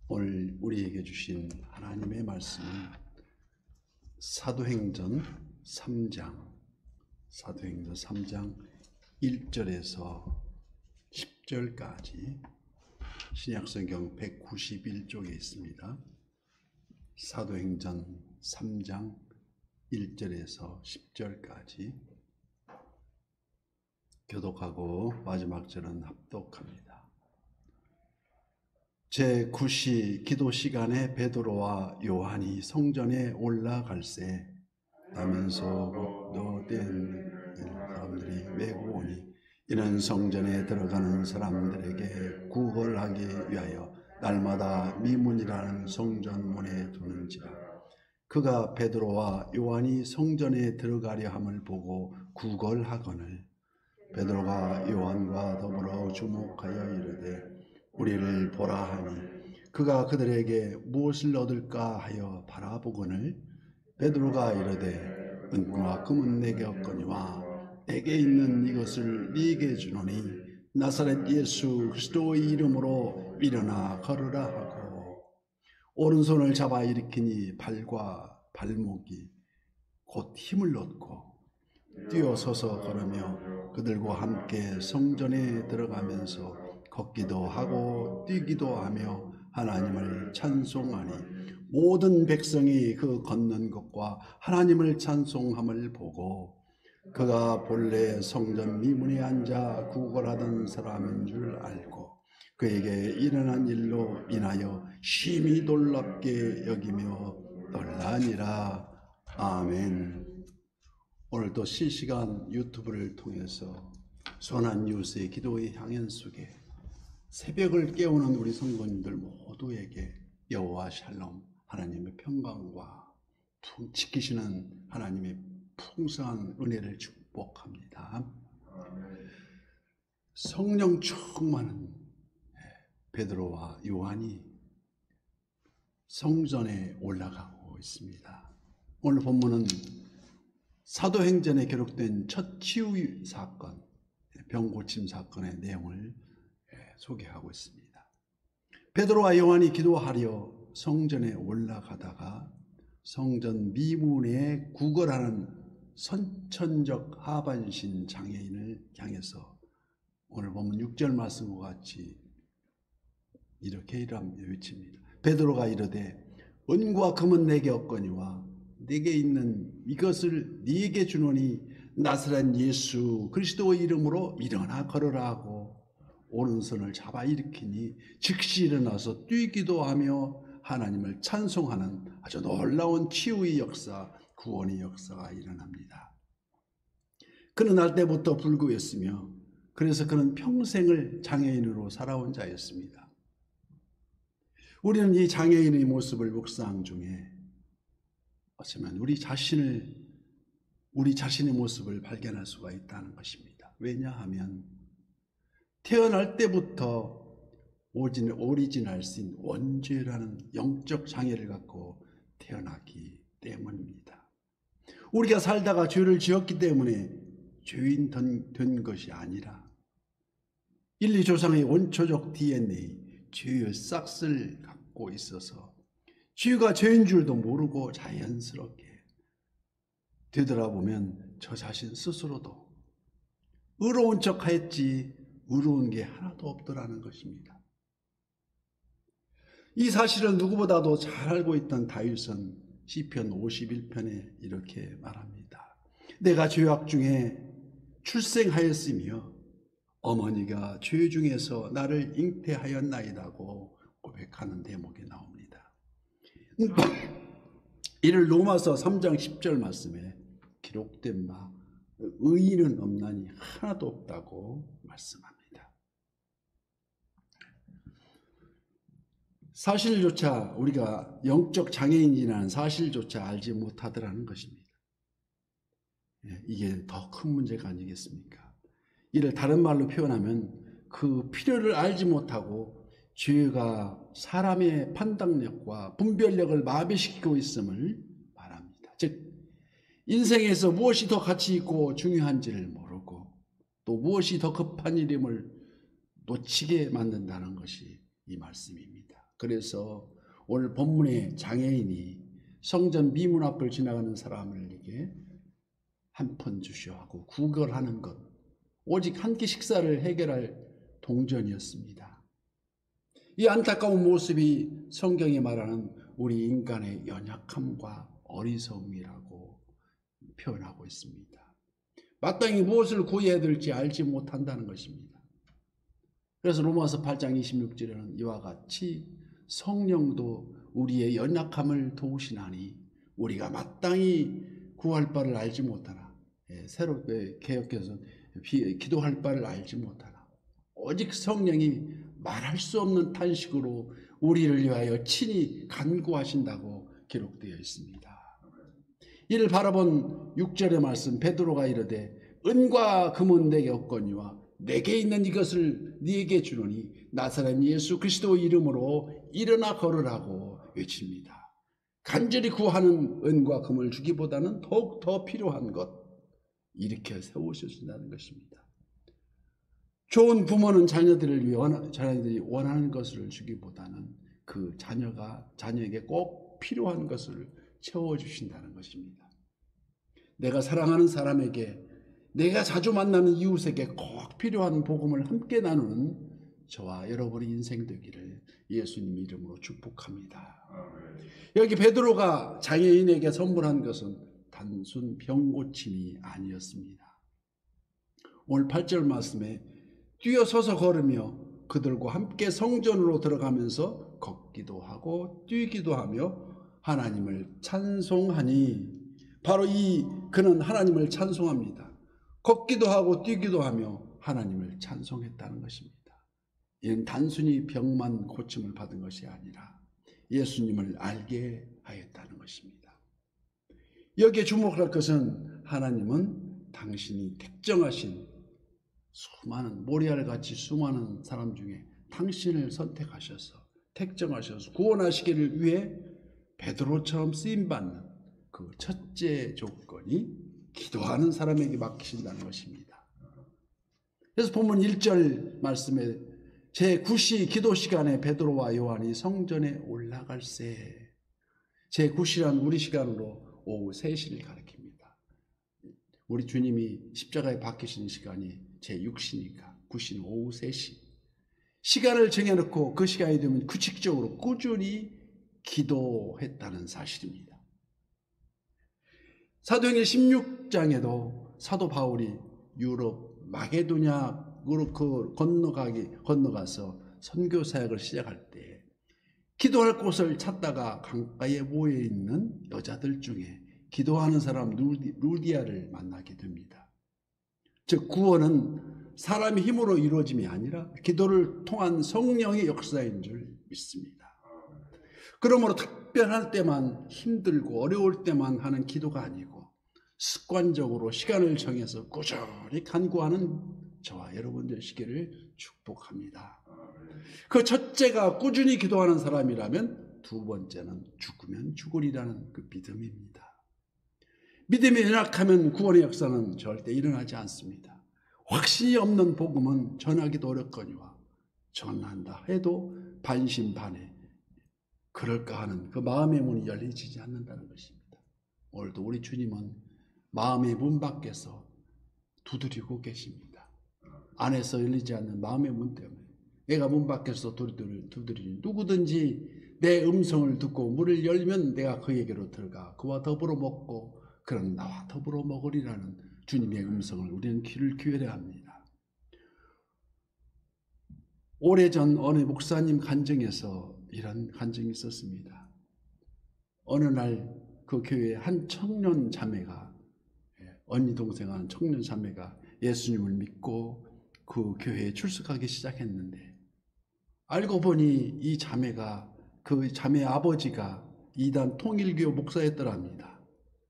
오늘 우리에게 주신 하나님의 말씀은 사도행전 3장 1절에서 10절까지 신약성경 191쪽에 있습니다. 사도행전 3장 1절에서 10절까지 교독하고 마지막 절은 합독합니다. 제9시 기도 시간에 베드로와 요한이 성전에 올라갈새 나면서 노된 사람들이 메고 오니 이는 성전에 들어가는 사람들에게 구걸하기 위하여 날마다 미문이라는 성전문에 두는지라. 그가 베드로와 요한이 성전에 들어가려 함을 보고 구걸하거늘 베드로가 요한과 더불어 주목하여 이르되 우리를 보라 하니 그가 그들에게 무엇을 얻을까 하여 바라보거늘 베드로가 이르되 은과 금은 내게 없거니와 내게 있는 이것을 네게 주노니 나사렛 예수 그리스도의 이름으로 일어나 걸으라 하고 오른손을 잡아 일으키니 발과 발목이 곧 힘을 얻고 뛰어서서 걸으며 그들과 함께 성전에 들어가면서 걷기도 하고 뛰기도 하며 하나님을 찬송하니 모든 백성이 그 걷는 것과 하나님을 찬송함을 보고 그가 본래 성전 미문에 앉아 구걸하던 사람인 줄 알고 그에게 일어난 일로 인하여 심히 놀랍게 여기며 놀라니라. 아멘. 오늘도 실시간 유튜브를 통해서 선한 뉴스의 기도의 향연 속에 새벽을 깨우는 우리 성도님들 모두에게 여호와 샬롬 하나님의 평강과 지키시는 하나님의 풍성한 은혜를 축복합니다. 성령 충만한 베드로와 요한이 성전에 올라가고 있습니다. 오늘 본문은 사도행전에 기록된 첫 치유 사건, 병고침 사건의 내용을 소개하고 있습니다. 베드로와 요한이 기도하려 성전에 올라가다가 성전 미문에 구걸하는 선천적 하반신 장애인을 향해서 오늘 보면 6절 말씀과 같이 이렇게 외칩니다. 베드로가 이르되 은과 금은 내게 없거니와 내게 있는 이것을 네게 주노니 나사렛 예수 그리스도의 이름으로 일어나 걸으라 하고 오른손을 잡아 일으키니 즉시 일어나서 뛰기도 하며 하나님을 찬송하는 아주 놀라운 치유의 역사, 구원의 역사가 일어납니다. 그는 날 때부터 불구였으며 그래서 그는 평생을 장애인으로 살아온 자였습니다. 우리는 이 장애인의 모습을 묵상 중에 어쩌면 우리 자신의 모습을 발견할 수가 있다는 것입니다. 왜냐하면 태어날 때부터 오리지널신 원죄라는 영적 장애를 갖고 태어났기 때문입니다. 우리가 살다가 죄를 지었기 때문에 죄인 된 것이 아니라 1, 2조상의 원초적 DNA, 죄의 싹을 갖고 있어서 죄가 죄인 줄도 모르고 자연스럽게 되돌아보면 저 자신 스스로도 의로운 척 했지 의로운 게 하나도 없더라는 것입니다. 이 사실을 누구보다도 잘 알고 있던 다윗은 시편 51편에 이렇게 말합니다. 내가 죄악 중에 출생하였으며 어머니가 죄 중에서 나를 잉태하였나이다고 고백하는 대목이 나옵니다. 이를 로마서 3장 10절 말씀에 기록된 바 의인은 없나니 하나도 없다고 말씀합니다. 사실조차 우리가 영적 장애인이라는 사실조차 알지 못하더라는 것입니다. 이게 더 큰 문제가 아니겠습니까? 이를 다른 말로 표현하면 그 필요를 알지 못하고 죄가 사람의 판단력과 분별력을 마비시키고 있음을 말합니다. 즉 인생에서 무엇이 더 가치 있고 중요한지를 모르고 또 무엇이 더 급한 일임을 놓치게 만든다는 것이 이 말씀입니다. 그래서 오늘 본문의 장애인이 성전 미문 앞을 지나가는 사람에게 한 푼 주시오 하고 구걸하는 것, 오직 한 끼 식사를 해결할 동전이었습니다. 이 안타까운 모습이 성경이 말하는 우리 인간의 연약함과 어리석음이라고 표현하고 있습니다. 마땅히 무엇을 구해야 될지 알지 못한다는 것입니다. 그래서 로마서 8장 26절에는 이와 같이 성령도 우리의 연약함을 도우시나니 우리가 마땅히 구할 바를 알지 못하나, 새롭게 개혁해서 기도할 바를 알지 못하나, 오직 성령이 말할 수 없는 탄식으로 우리를 위하여 친히 간구하신다고 기록되어 있습니다. 이를 바라본 6절의 말씀, 베드로가 이르되 은과 금은 내게 없거니와 내게 있는 이것을 네게 주노니 나사렛 예수 그리스도 이름으로 일어나 걸으라고 외칩니다. 간절히 구하는 은과 금을 주기보다는 더욱 더 필요한 것, 이렇게 세우셔준다는 것입니다. 좋은 부모는 자녀들이 원하는 것을 주기보다는 그 자녀에게 꼭 필요한 것을 채워주신다는 것입니다. 내가 사랑하는 사람에게, 내가 자주 만나는 이웃에게 꼭 필요한 복음을 함께 나누는 저와 여러분의 인생 되기를 예수님 이름으로 축복합니다. 여기 베드로가 장애인에게 선물한 것은 단순 병고침이 아니었습니다. 오늘 8절 말씀에 뛰어서서 걸으며 그들과 함께 성전으로 들어가면서 걷기도 하고 뛰기도 하며 하나님을 찬송하니, 바로 그는 하나님을 찬송합니다. 걷기도 하고 뛰기도 하며 하나님을 찬송했다는 것입니다. 이는 단순히 병만 고침을 받은 것이 아니라 예수님을 알게 하였다는 것입니다. 여기에 주목할 것은 하나님은 당신이 택정하신 수많은, 모리알같이 수많은 사람 중에 당신을 선택하셔서 택정하셔서 구원하시기를 위해 베드로처럼 쓰임받는 그 첫째 조건이 기도하는 사람에게 맡기신다는 것입니다. 그래서 본문 1절 말씀에 제9시 기도 시간에 베드로와 요한이 성전에 올라갈새, 제9시란 우리 시간으로 오후 3시를 가리킵니다. 우리 주님이 십자가에 박히신 시간이 제6시니까 9시는 오후 3시. 시간을 정해놓고 그 시간이 되면 규칙적으로 꾸준히 기도했다는 사실입니다. 사도행전 16장에도 사도 바울이 유럽 마게도냐로 건너가서 선교 사역을 시작할 때 기도할 곳을 찾다가 강가에 모여 있는 여자들 중에 기도하는 사람 루디아를 만나게 됩니다. 즉 구원은 사람의 힘으로 이루어짐이 아니라 기도를 통한 성령의 역사인 줄 믿습니다. 그러므로 특별할 때만, 힘들고 어려울 때만 하는 기도가 아니고 습관적으로 시간을 정해서 꾸준히 간구하는 저와 여러분 되시기를 축복합니다. 그 첫째가 꾸준히 기도하는 사람이라면 두 번째는 죽으면 죽으리라는 그 믿음입니다. 믿음이 연약하면 구원의 역사는 절대 일어나지 않습니다. 확신이 없는 복음은 전하기도 어렵거니와 전한다 해도 반신반의 그럴까 하는 그 마음의 문이 열리지 않는다는 것입니다. 오늘도 우리 주님은 마음의 문 밖에서 두드리고 계십니다. 안에서 열리지 않는 마음의 문 때문에 내가 문 밖에서 두드리니 누구든지 내 음성을 듣고 문을 열면 내가 그에게로 들어가 그와 더불어 먹고 그는 나와 더불어 먹으리라는 주님의 음성을 우리는 귀를 기울여야 합니다. 오래전 어느 목사님 간증에서 이런 간증이 있었습니다. 어느 날 그 교회에 한 청년 자매가, 언니 동생 한 청년 자매가 예수님을 믿고 그 교회에 출석하기 시작했는데 알고 보니 이 자매가, 그 자매의 아버지가 이단 통일교 목사였더랍니다.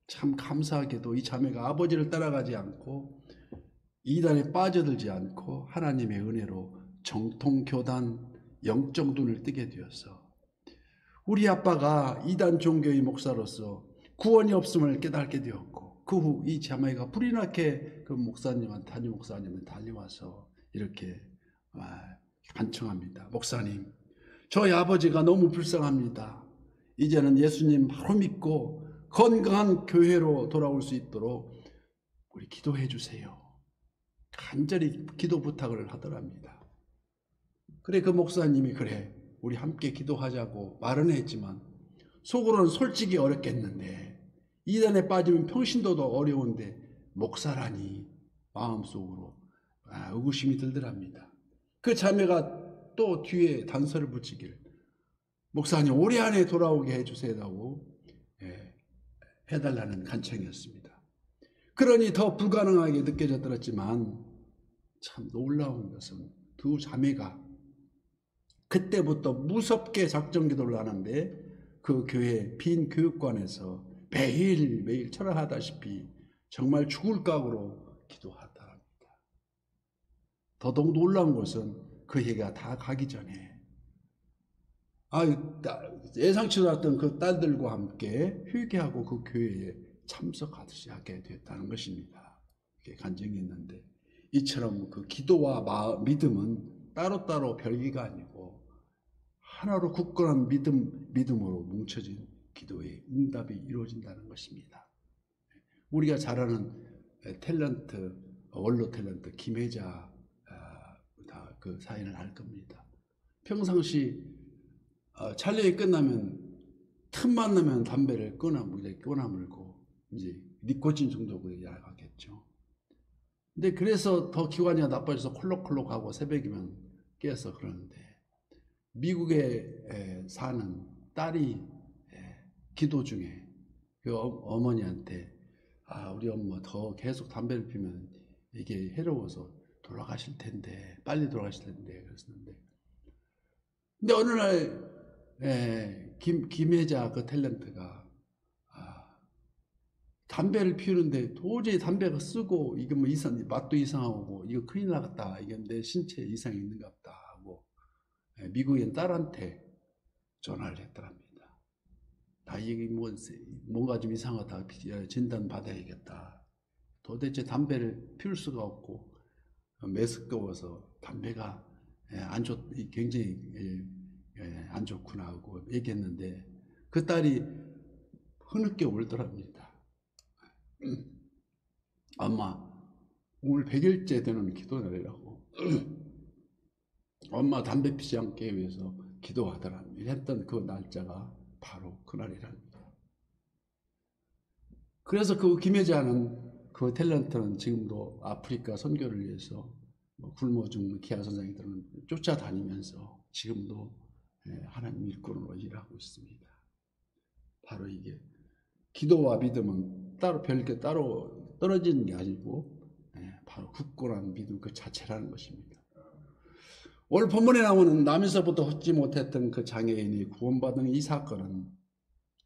참 감사하게도 이 자매가 아버지를 따라가지 않고 이단에 빠져들지 않고 하나님의 은혜로 정통교단 영적 눈을 뜨게 되어서 우리 아빠가 이단 종교의 목사로서 구원이 없음을 깨닫게 되었고 그 후 이 자매가 불이 나게 그 목사님한테, 담임 목사님한테 달려와서 이렇게 간청합니다. 목사님, 저희 아버지가 너무 불쌍합니다. 이제는 예수님 바로 믿고 건강한 교회로 돌아올 수 있도록 우리 기도해 주세요. 간절히 기도 부탁을 하더랍니다. 그래, 그 목사님이 그래 우리 함께 기도하자고 말은 했지만 속으로는 솔직히 어렵겠는데, 이단에 빠지면 평신도도 어려운데 목사라니 마음속으로 의구심이 들더랍니다. 그 자매가 또 뒤에 단서를 붙이길, 목사님 올해 안에 돌아오게 해주세요라고 해달라는 간청이었습니다. 그러니 더 불가능하게 느껴졌더랬지만 참 놀라운 것은 두 자매가 그때부터 무섭게 작정기도를 하는데 그 교회 빈 교육관에서 매일매일 철학하다시피 정말 죽을 각오로 기도하더랍니다. 더더욱 놀라운 것은 그 해가 다 가기 전에 예상치도 않았던 그 딸들과 함께 회개하고 그 교회에 참석하듯이 하게 됐다는 것입니다. 이게 간증이 있는데, 이처럼 그 기도와 믿음은 따로따로 별개가 아니고 하나로 굳건한 믿음으로 뭉쳐진 기도의 응답이 이루어진다는 것입니다. 우리가 잘 아는 탤런트, 원로 탤런트 김혜자 그 사연을 알 겁니다. 평상시 촬영이 끝나면 틈만 나면 담배를 끊어물고 이제 니코틴 중독으로 나가겠죠. 근데 그래서 더 기관이 나빠져서 콜록콜록하고 새벽이면 깨서 그러는데, 미국에 사는 딸이 기도 중에 그 어머니한테 우리 엄마 더 계속 담배를 피면 이게 해로워서 돌아가실 텐데, 빨리 돌아가실 텐데 그랬었는데, 근데 어느 날 김혜자 그 탤런트가 담배를 피우는데 도저히 담배가 쓰고 이게 뭐 맛도 이상하고 이거 큰일 나겠다, 이게 내 신체에 이상이 있는가 보다 하고 미국인 딸한테 전화를 했더랍니다. 이게 뭔가 좀 이상하다, 진단 받아야겠다. 도대체 담배를 피울 수가 없고 메스꺼워서 담배가 굉장히 안 좋구나 하고 얘기했는데, 그 딸이 흐느껴 울더랍니다. 엄마 오늘 100일째 되는 기도날이라고 엄마 담배 피지 않게 위해서 기도하더랍니다. 했던 그 날짜가 바로 그날이랍니다. 그래서 그 김혜자는, 그 탤런트는 지금도 아프리카 선교를 위해서 굶어 죽는 기아 선생님들은 쫓아다니면서 지금도 하나님 일꾼으로 일하고 있습니다. 바로 이게 기도와 믿음은 별게 따로 떨어지는 게 아니고 바로 굳건한 믿음 그 자체라는 것입니다. 오늘 본문에 나오는 남에서부터 얻지 못했던 그 장애인이 구원받은 이 사건은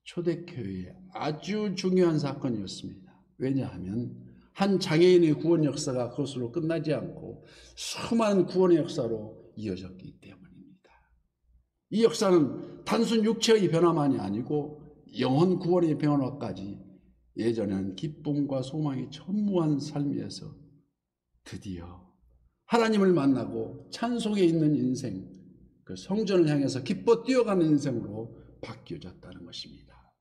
초대교회의 아주 중요한 사건이었습니다. 왜냐하면 한 장애인의 구원 역사가 그것으로 끝나지 않고 수많은 구원의 역사로 이어졌기 때문입니다. 이 역사는 단순 육체의 변화만이 아니고 영혼 구원의 변화까지, 예전에는 기쁨과 소망이 전무한 삶에서 드디어 하나님을 만나고 찬송에 있는 인생, 그 성전을 향해서 기뻐 뛰어가는 인생으로 바뀌어졌다는 것입니다.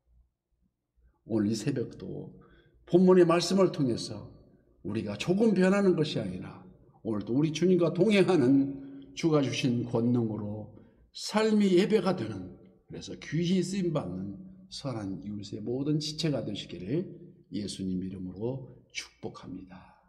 오늘 이 새벽도 본문의 말씀을 통해서 우리가 조금 변하는 것이 아니라 오늘도 우리 주님과 동행하는 주가 주신 권능으로 삶이 예배가 되는, 그래서 귀히 쓰임받는 선한 이웃의 모든 지체가 되시기를 예수님 이름으로 축복합니다.